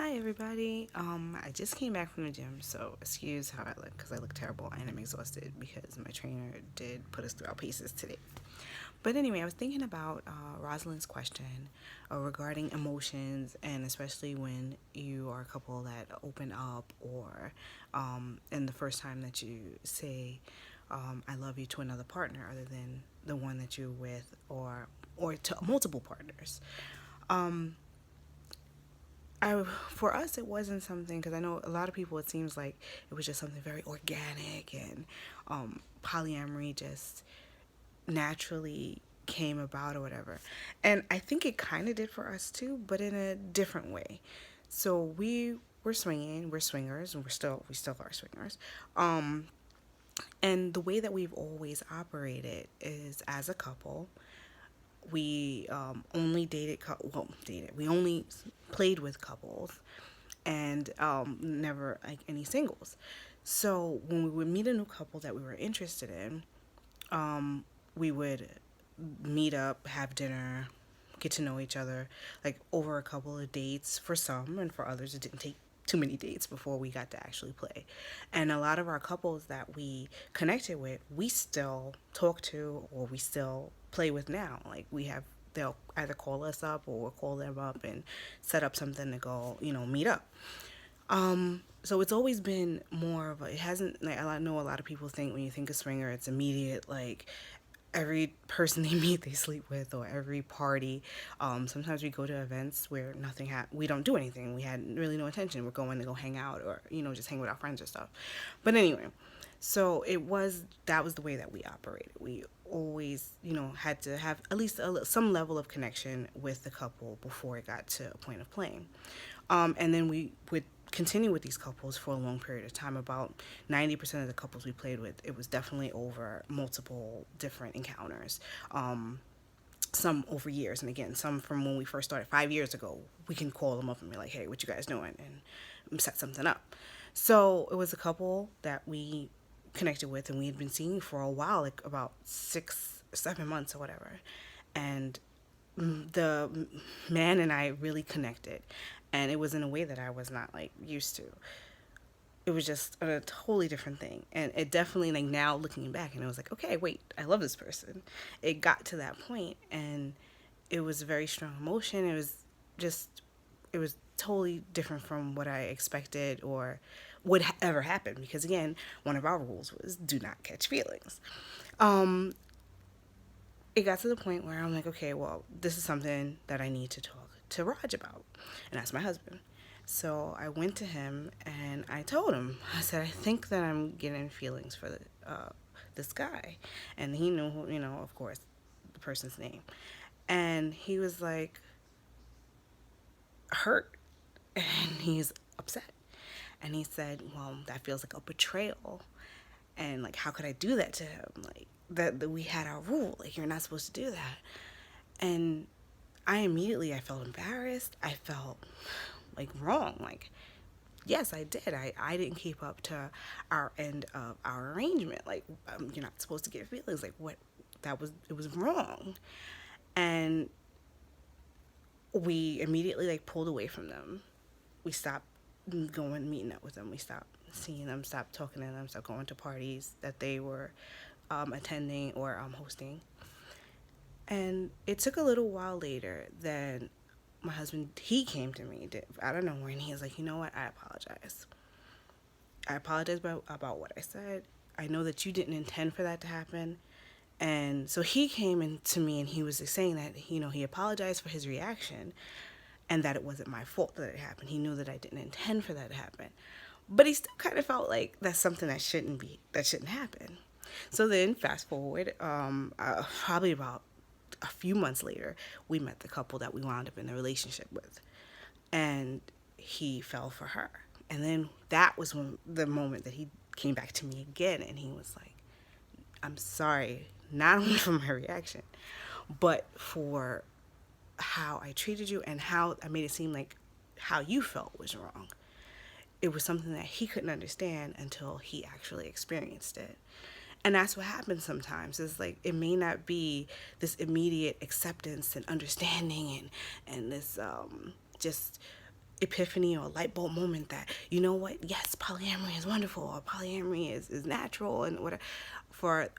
Hi everybody. I just came back from the gym, so excuse how I look because I look terrible and I'm exhausted because my trainer did put us through our paces today. But anyway, I was thinking about Rosalind's question regarding emotions, and especially when you are a couple that open up, or and the first time that you say "I love you" to another partner other than the one that you're with, or to multiple partners. Um, for us, it wasn't something, because I know a lot of people, it seems like it was just something very organic, and polyamory just naturally came about or whatever. And I think it kind of did for us too, but in a different way. So we were swinging, we're swingers, and we still are swingers. And the way that we've always operated is as a couple. We only dated. We only played with couples, and never like any singles. So when we would meet a new couple that we were interested in, we would meet up, have dinner, get to know each other, like over a couple of dates for some, and for others, it didn't take too many dates before we got to actually play. And a lot of our couples that we connected with, we still talk to, or we still play with now. Like they'll either call us up or we'll call them up and set up something to go, meet up. So it's always been more of it hasn't, like, I know a lot of people think when you think of swinger, it's immediate, like, every person they meet they sleep with, or every party. Sometimes we go to events where we don't do anything. We had really no intention. We're going to go hang out, or just hang with our friends or stuff. But anyway, so that was the way that we operated. We always had to have at least some level of connection with the couple before it got to a point of playing. And then we would continue with these couples for a long period of time. About 90% of the couples we played with, it was definitely over multiple different encounters. Some over years, and again, some from when we first started 5 years ago. We can call them up and be like, "Hey, what you guys doing?" and set something up. So it was a couple that we connected with, and we had been seeing for a while, like about 6, 7 months or whatever. And the man and I really connected, and it was in a way that I was not like used to. It was just a totally different thing, and it definitely, like, now looking back, and it was like, okay, wait, I love this person. It got to that point, and it was a very strong emotion. Just it was totally different from what I expected or would ever happen, because again, one of our rules was do not catch feelings. um it got to the point where I'm like, okay, well, this is something that I need to talk to Raj about. And that's my husband. So I went to him and I told him, I said, I think that I'm getting feelings for this guy. And he knew, of course, the person's name. And he was like, hurt. And he's upset. And he said, well, that feels like a betrayal. And, like, how could I do that to him? Like, that we had our rule. Like, you're not supposed to do that. And I felt embarrassed. I felt like wrong. Like, yes, I did. I didn't keep up to our end of our arrangement. Like, you're not supposed to get feelings. Like, what? It was wrong. And we immediately, like, pulled away from them. We stopped meeting up with them. We stopped seeing them, stopped talking to them, stopped going to parties that they were attending or hosting. And it took a little while later. Then my husband, he came to me out of nowhere, and he was like, you know what, I apologize. I apologize about what I said. I know that you didn't intend for that to happen. And so he came in to me, and he was saying that, he apologized for his reaction, and that it wasn't my fault that it happened. He knew that I didn't intend for that to happen. But he still kind of felt like that's something that shouldn't happen. So then, fast forward, probably about a few months later, we met the couple that we wound up in a relationship with, and he fell for her. And then that was when the moment that he came back to me again, and he was like, "I'm sorry, not only for my reaction, but for how I treated you and how I made it seem like how you felt was wrong." It was something that he couldn't understand until he actually experienced it. And that's what happens sometimes. It's like, it may not be this immediate acceptance and understanding, and this just epiphany or light bulb moment that, you know what, yes, polyamory is wonderful, or polyamory is natural, and whatever. For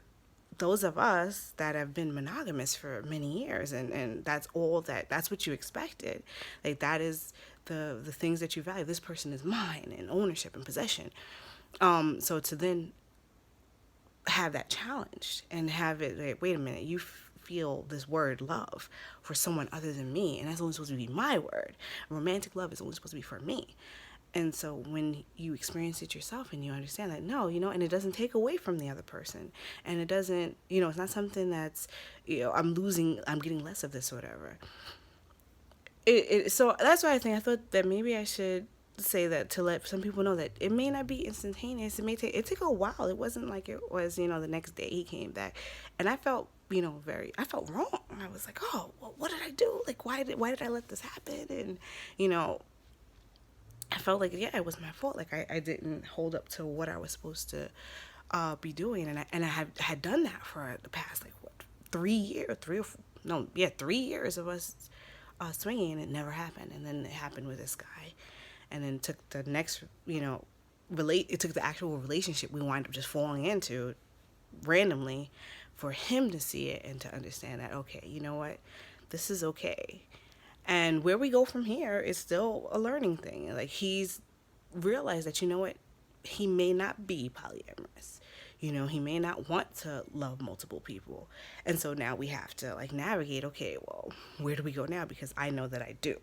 those of us that have been monogamous for many years, and that's what you expected, like that is the things that you value. This person is mine, and ownership and possession. So to then have that challenged and have it like, wait a minute, you feel this word love for someone other than me, and that's only supposed to be my word. Romantic love is only supposed to be for me. And so when you experience it yourself and you understand that, no, and it doesn't take away from the other person, and it doesn't, it's not something that's, I'm getting less of this or whatever. So that's why I thought that maybe I should say that, to let some people know that it may not be instantaneous. It took a while. It wasn't like it was, the next day he came back. And I felt, I felt wrong. I was like, oh, well, what did I do? Like, why did I let this happen? And, I felt like, yeah, it was my fault. Like, I didn't hold up to what I was supposed to be doing. And I had done that for the past, like, what, 3 years, 3 years of us swinging, and it never happened. And then it happened with this guy. And then took the next, it took the actual relationship we wind up just falling into randomly for him to see it and to understand that, okay, you know what, this is okay. And where we go from here is still a learning thing. Like, he's realized that, you know what, he may not be polyamorous. He may not want to love multiple people. And so now we have to, like, navigate, okay, well, where do we go now? Because I know that I do.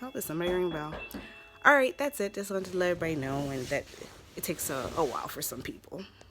Oh, there's somebody ring a bell. All right, that's it. Just wanted to let everybody know, and that it takes a while for some people.